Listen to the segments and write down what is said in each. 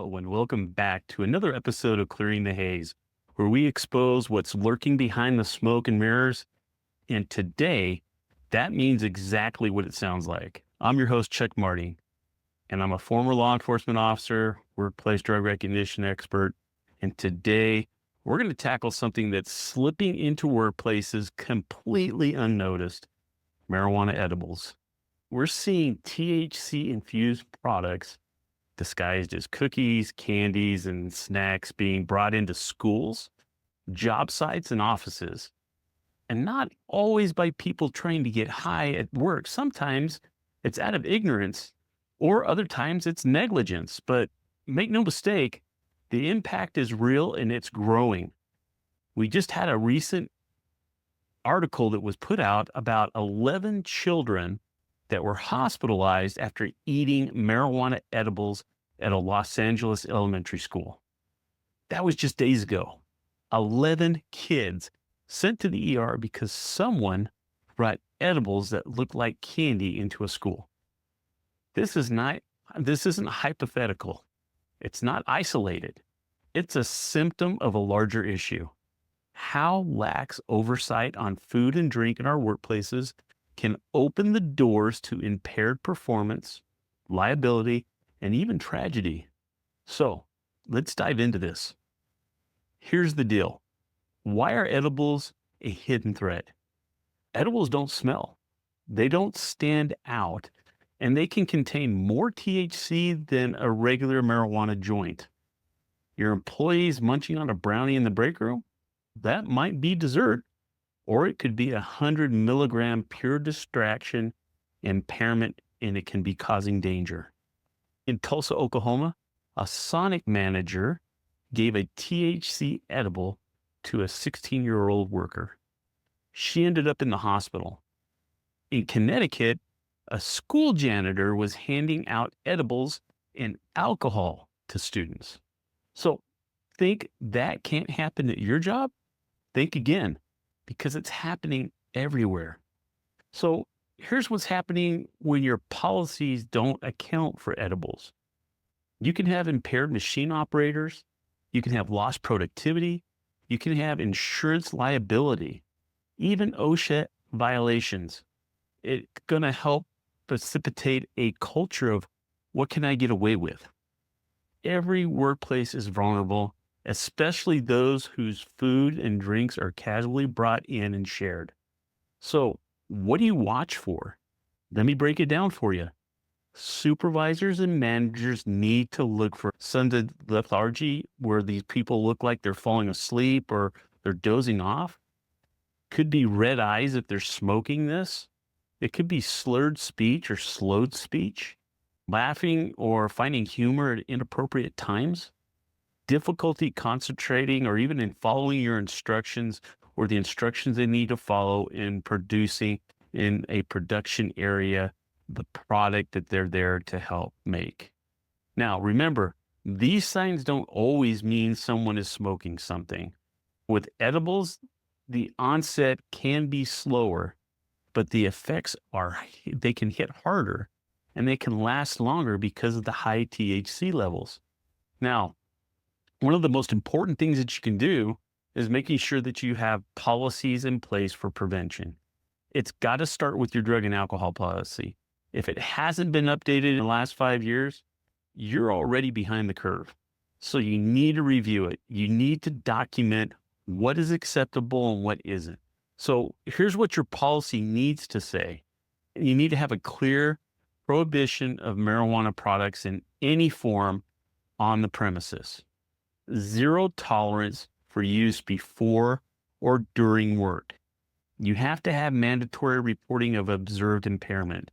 Hello, and welcome back to another episode of Clearing the Haze, where we expose what's lurking behind the smoke and mirrors. And today, that means exactly what it sounds like. I'm your host, Chuck Marty, and I'm a former law enforcement officer, workplace drug recognition expert. And today, we're going to tackle something that's slipping into workplaces completely unnoticed: marijuana edibles. We're seeing THC-infused products disguised as cookies, candies, and snacks being brought into schools, job sites, and offices. And not always by people trying to get high at work. Sometimes it's out of ignorance, or other times it's negligence. But make no mistake, the impact is real and it's growing. We just had a recent article that was put out about 11 children that were hospitalized after eating marijuana edibles at a Los Angeles elementary school. That was just days ago. 11 kids sent to the ER because someone brought edibles that looked like candy into a school. This isn't hypothetical. It's not isolated. It's a symptom of a larger issue. How lax oversight on food and drink in our workplaces can open the doors to impaired performance, liability, and even tragedy. So let's dive into this. Here's the deal. Why are edibles a hidden threat? Edibles don't smell. They don't stand out, and they can contain more THC than a regular marijuana joint. Your employees munching on a brownie in the break room? That might be dessert, or it could be 100 milligram pure distraction, impairment, and it can be causing danger. In Tulsa, Oklahoma, a Sonic manager gave a THC edible to a 16-year-old worker. She ended up in the hospital. In Connecticut, a school janitor was handing out edibles and alcohol to students. So think that can't happen at your job? Think again, because it's happening everywhere. So here's what's happening when your policies don't account for edibles. You can have impaired machine operators. You can have lost productivity. You can have insurance liability, even OSHA violations. It's going to help precipitate a culture of what can I get away with? Every workplace is vulnerable, especially those whose food and drinks are casually brought in and shared. So what do you watch for? Let me break it down for you. Supervisors and managers need to look for signs of lethargy where these people look like they're falling asleep or they're dozing off. Could be red eyes if they're smoking this. It could be slurred speech or slowed speech, laughing or finding humor at inappropriate times, difficulty concentrating or even in following your instructions or the instructions they need to follow in producing in a production area the product that they're there to help make. Now, remember, these signs don't always mean someone is smoking something. With edibles, the onset can be slower, but the effects they can hit harder and they can last longer because of the high THC levels. Now, one of the most important things that you can do is making sure that you have policies in place for prevention. It's got to start with your drug and alcohol policy. If it hasn't been updated in the last 5 years, you're already behind the curve. So you need to review it. You need to document what is acceptable and what isn't. So here's what your policy needs to say. You need to have a clear prohibition of marijuana products in any form on the premises. Zero tolerance for use before or during work. You have to have mandatory reporting of observed impairment.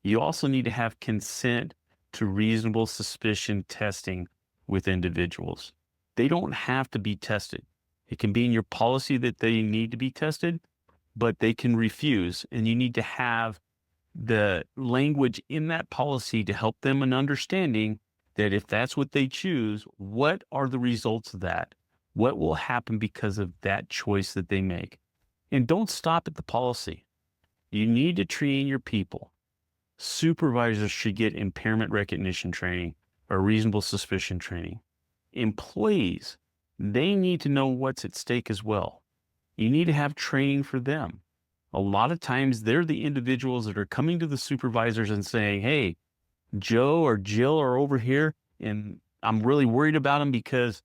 You also need to have consent to reasonable suspicion testing with individuals. They don't have to be tested. It can be in your policy that they need to be tested, but they can refuse. And you need to have the language in that policy to help them in understanding that if that's what they choose, what are the results of that? What will happen because of that choice that they make? And don't stop at the policy. You need to train your people. Supervisors should get impairment recognition training. or reasonable suspicion training. Employees, they need to know what's at stake as well. You need to have training for them. A lot of times they're the individuals that are coming to the supervisors and saying, hey, Joe or Jill are over here and I'm really worried about them because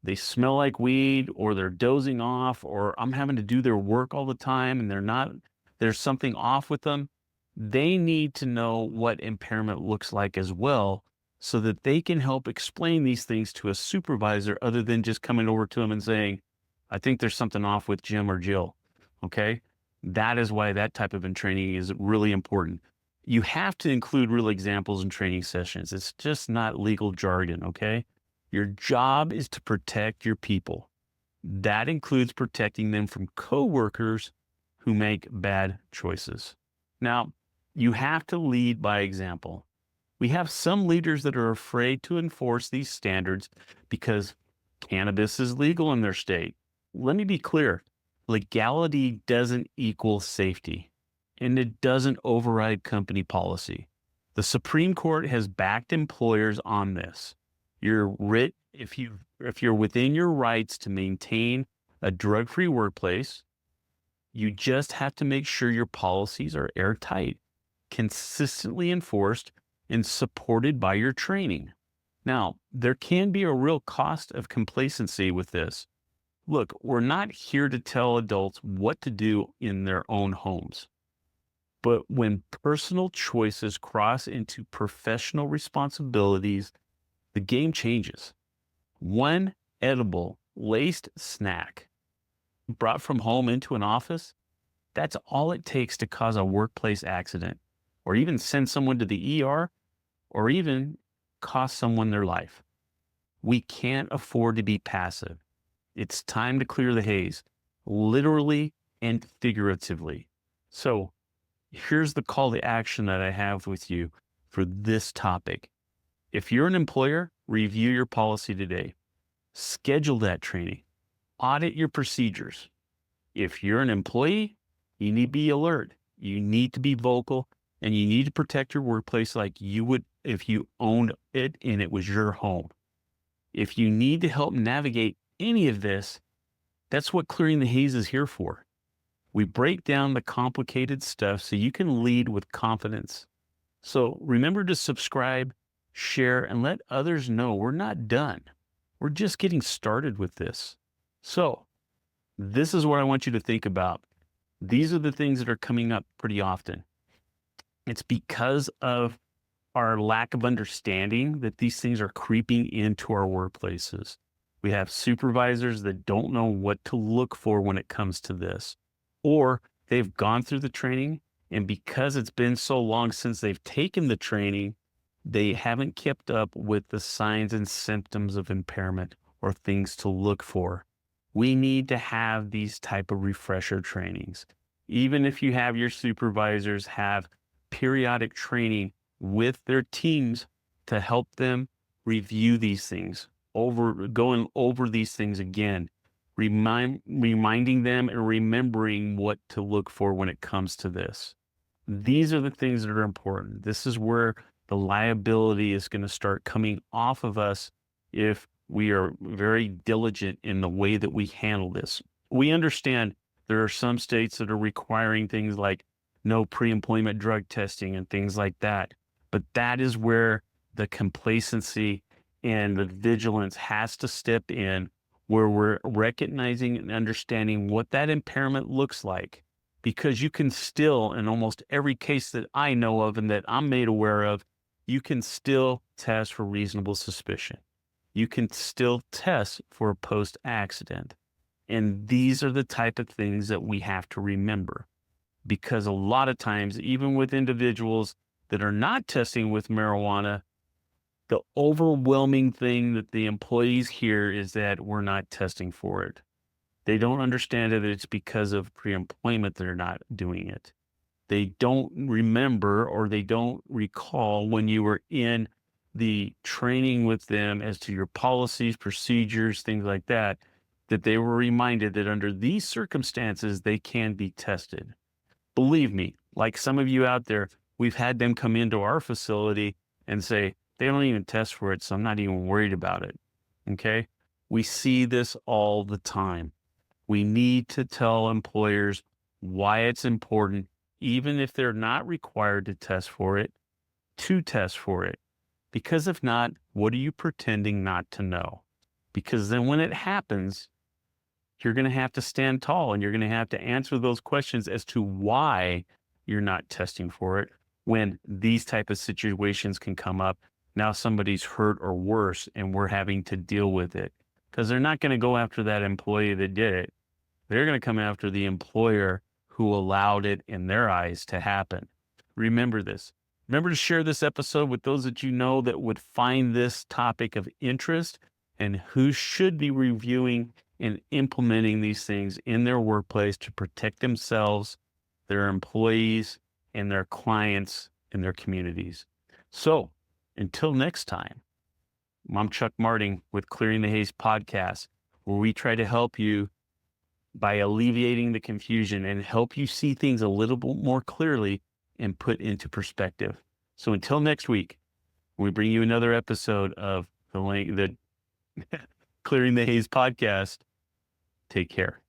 they smell like weed or they're dozing off or I'm having to do their work all the time and there's something off with them. They need to know what impairment looks like as well so that they can help explain these things to a supervisor other than just coming over to them and saying, I think there's something off with Jim or Jill. Okay. That is why that type of training is really important. You have to include real examples in training sessions. It's just not legal jargon. Okay. Your job is to protect your people. That includes protecting them from coworkers who make bad choices. Now, you have to lead by example. We have some leaders that are afraid to enforce these standards because cannabis is legal in their state. Let me be clear. Legality doesn't equal safety, and it doesn't override company policy. The Supreme Court has backed employers on this. If you're within your rights to maintain a drug-free workplace, you just have to make sure your policies are airtight, consistently enforced, and supported by your training. Now, there can be a real cost of complacency with this. Look, we're not here to tell adults what to do in their own homes. But when personal choices cross into professional responsibilities, the game changes. One edible laced snack brought from home into an office, that's all it takes to cause a workplace accident, or even send someone to the ER, or even cost someone their life. We can't afford to be passive. It's time to clear the haze, literally and figuratively. So here's the call to action that I have with you for this topic. If you're an employer, review your policy today. Schedule that training. Audit your procedures. If you're an employee, you need to be alert. You need to be vocal, and you need to protect your workplace like you would if you owned it and it was your home. If you need to help navigate any of this, that's what Clearing the Haze is here for. We break down the complicated stuff so you can lead with confidence. So remember to subscribe, share, and let others know we're not done. We're just getting started with this. So this is what I want you to think about. These are the things that are coming up pretty often. It's because of our lack of understanding that these things are creeping into our workplaces. We have supervisors that don't know what to look for when it comes to this, or they've gone through the training, and because it's been so long since they've taken the training, they haven't kept up with the signs and symptoms of impairment or things to look for. We need to have these type of refresher trainings. Even if you have your supervisors have periodic training with their teams to help them review these things, going over these things again, reminding them and remembering what to look for when it comes to this. These are the things that are important. This is where the liability is going to start coming off of us if we are very diligent in the way that we handle this. We understand there are some states that are requiring things like no pre-employment drug testing and things like that. But that is where the complacency and the vigilance has to step in, where we're recognizing and understanding what that impairment looks like. Because you can still, in almost every case that I know of and that I'm made aware of, you can still test for reasonable suspicion. You can still test for a post-accident. And these are the type of things that we have to remember. Because a lot of times, even with individuals that are not testing with marijuana, the overwhelming thing that the employees hear is that we're not testing for it. They don't understand that it's because of pre-employment they're not doing it. They don't remember or they don't recall when you were in the training with them as to your policies, procedures, things like that, that they were reminded that under these circumstances, they can be tested. Believe me, like some of you out there, we've had them come into our facility and say, They don't even test for it, so I'm not even worried about it. Okay. We see this all the time. We need to tell employers why it's important, even if they're not required to test for it, to test for it. Because if not, what are you pretending not to know? Because then when it happens, you're going to have to stand tall and you're going to have to answer those questions as to why you're not testing for it when these type of situations can come up. Now somebody's hurt or worse and we're having to deal with it because they're not going to go after that employee that did it. They're going to come after the employer who allowed it in their eyes to happen. Remember this. Remember to share this episode with those that you know that would find this topic of interest and who should be reviewing and implementing these things in their workplace to protect themselves, their employees, and their clients and their communities. So until next time, I'm Chuck Marting with Clearing the Haze podcast, where we try to help you by alleviating the confusion and help you see things a little bit more clearly and put into perspective. So until next week, we bring you another episode of the Clearing the Haze podcast. Take care.